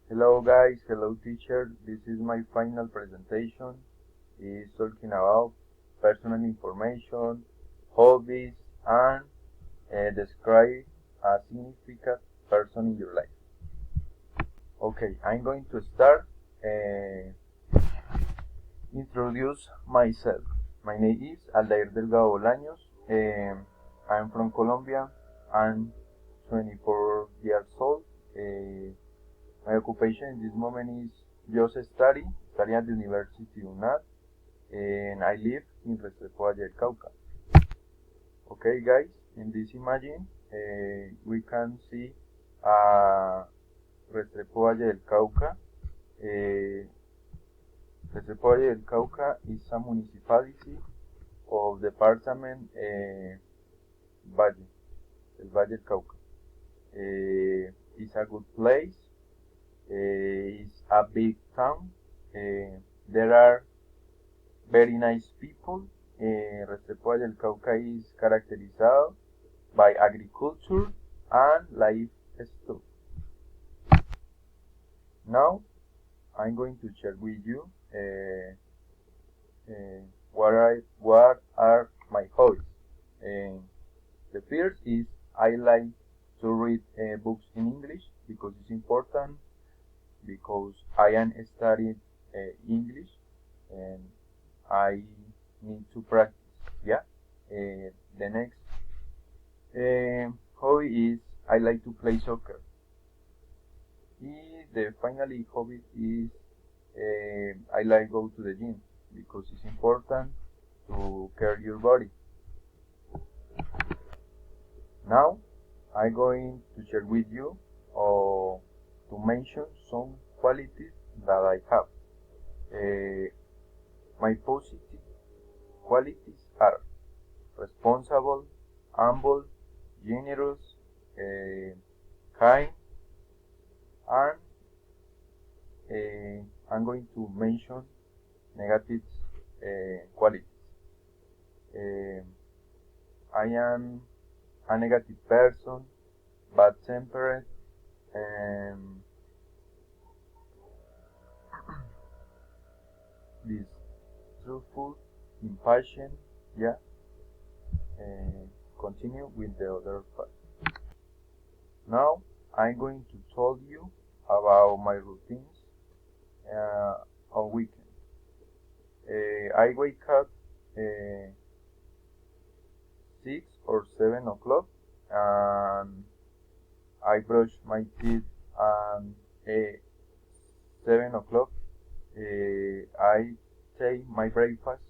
Hello guys, hello teacher. This is my final presentation. Is talking about personal information, hobbies, and describe a significant person in your life. Okay, I'm going to start. Introduce myself. My name is Aldair Delgado Bolaños. I'm from Colombia. I'm 24 years old. My occupation in this moment is just study at the University of UNAD, and I live in Restrepo Valle del Cauca. Okay, guys, in this imagine, we can see Restrepo Valle del Cauca. Restrepo Valle del Cauca is a municipality of department Valle, el Valle del Cauca. It's a good place. It's a big town. There are very nice people. Restrepo del Cauca is characterizado by agriculture and livestock. Now, I'm going to share with you what are my hobbies. The first is I like to read books in English because it's important, because I am studying English and I need to practice. Yeah. The next hobby is I like to play soccer. The finally hobby is I like go to the gym because it's important to care your body. Now I'm going to share with you or to mention some qualities that I have. My positive qualities are responsible, humble, generous, kind, and I'm going to mention negative qualities. I am a negative person, bad-tempered, distrustful, impatient. Yeah. Continue with the other part. Now I'm going to tell you about my routines on weekend. I wake up 6 or 7 o'clock and I brush my teeth and 7 o'clock I take my breakfast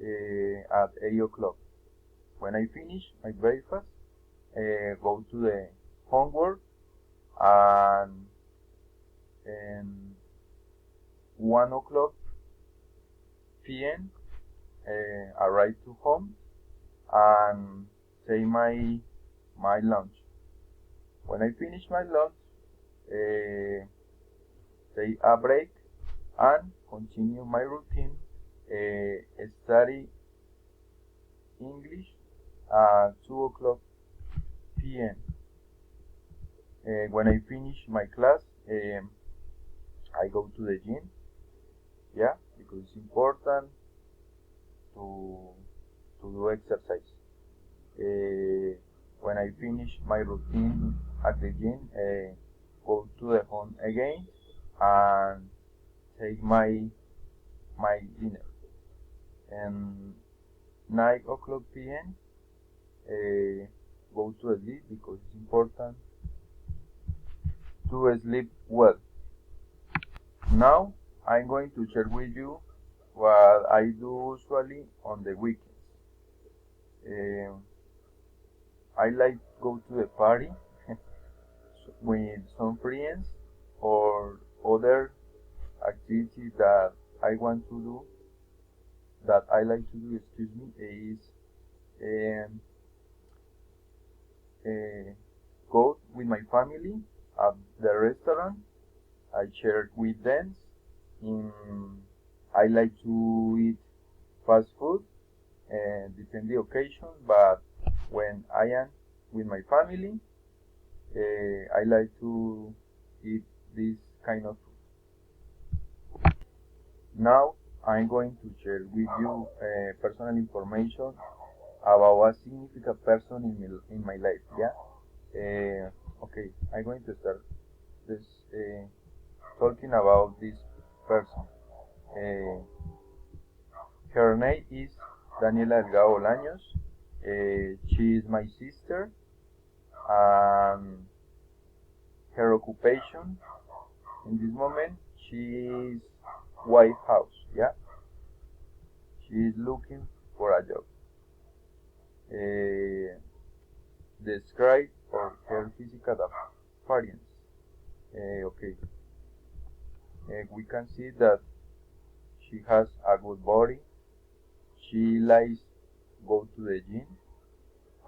at 8 o'clock. When I finish my breakfast, go to the homework and 1 o'clock p.m. Arrive to home and take my lunch. When I finish my lunch, take a break and continue my routine. Study English at 2 o'clock p.m. When I finish my class, I go to the gym. Yeah, because it's important to do exercise. When I finish my routine at the gym, go to the home again and take my dinner. And 9 o'clock p.m. Go to sleep because it's important to sleep well. Now I'm going to share with you what I do usually on the weekends. I like go to the party with some friends or other activities that I want to do, that I like to do, is go with my family at the restaurant. I share with them. I like to eat fast food, depend the occasion, but when I am with my family, I like to eat this kind of food. Now I'm going to share with you personal information about a significant person in my life. Yeah. Okay, I'm going to start this talking about this person. Uh, Her name is Daniela Delgado Bolaños. She is my sister, and her occupation in this moment, she is White House. Yeah, she is looking for a job. Describe for her physical appearance. Okay, we can see that she has a good body. She likes go to the gym,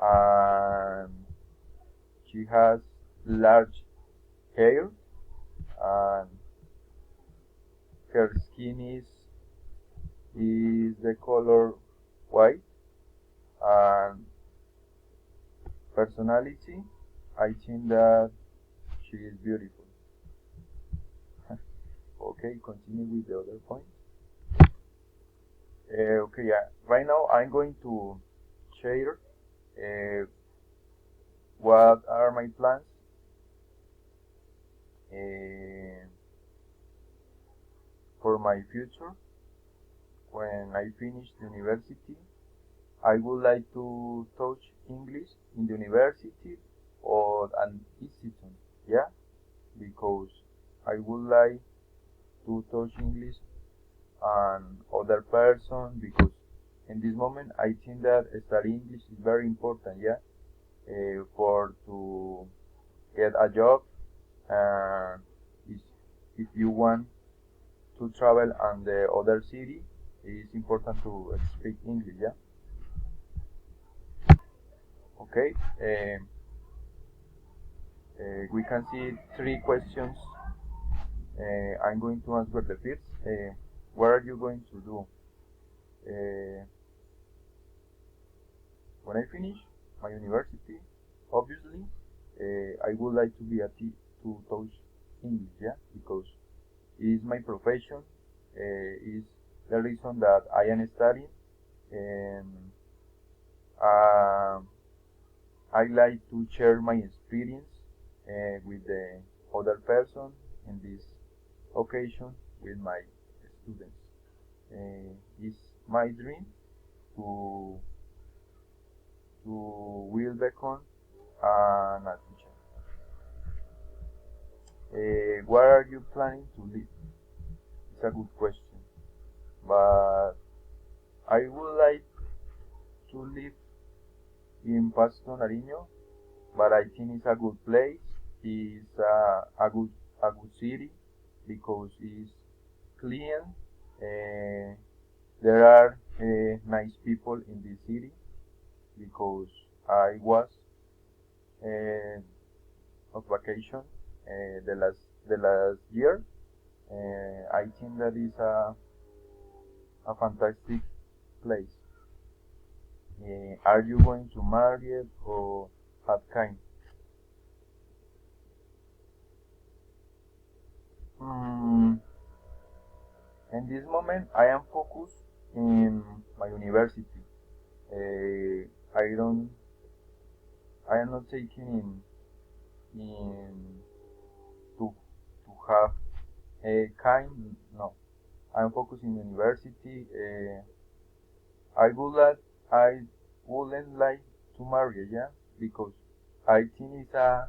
and she has large hair, and her skin is the color white. And personality, I think that she is beautiful. Okay, continue with the other point. Okay, yeah. Right now I'm going to share what are my plans uh, for my future when I finish the university. I would like to touch English in the university or an institute, yeah, because I would like to touch English and other person, because in this moment I think that study English is very important, yeah, for to get a job, and if you want to travel on the other city, it is important to speak English, yeah. Okay, we can see three questions. I'm going to answer the first. What are you going to do when I finish my university? Obviously, I would like to be to touch English, yeah, because it is my profession. Is the reason that I am studying, and uh, I like to share my experience with the other person in this occasion with my students. It's my dream to will become a teacher. Where are you planning to live? It's a good question, but I would like to live in Pasto Nariño, but I think it's a good place. It's a good city because it's clean. There are nice people in this city because I was uh, of vacation the last year. I think that is a fantastic place. Are you going to marry it or have kind? Mm, in this moment, I am focused in my university. I don't. I am not taking in to have a kind. No, I am focused in university. I wouldn't like to marry, yeah, because I think it's a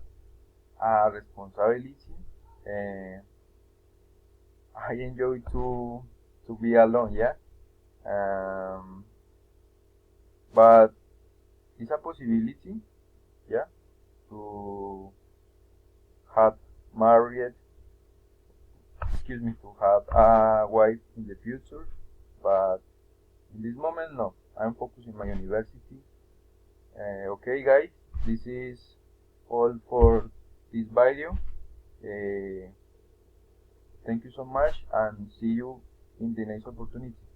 responsibility. Uh, I enjoy to be alone, yeah. Um, but it's a possibility, yeah, to have married, excuse me, to have a wife in the future. But in this moment, no. I'm focused in my university. Okay, guys, this is all for this video. Uh, Thank you so much, and see you in the next opportunity.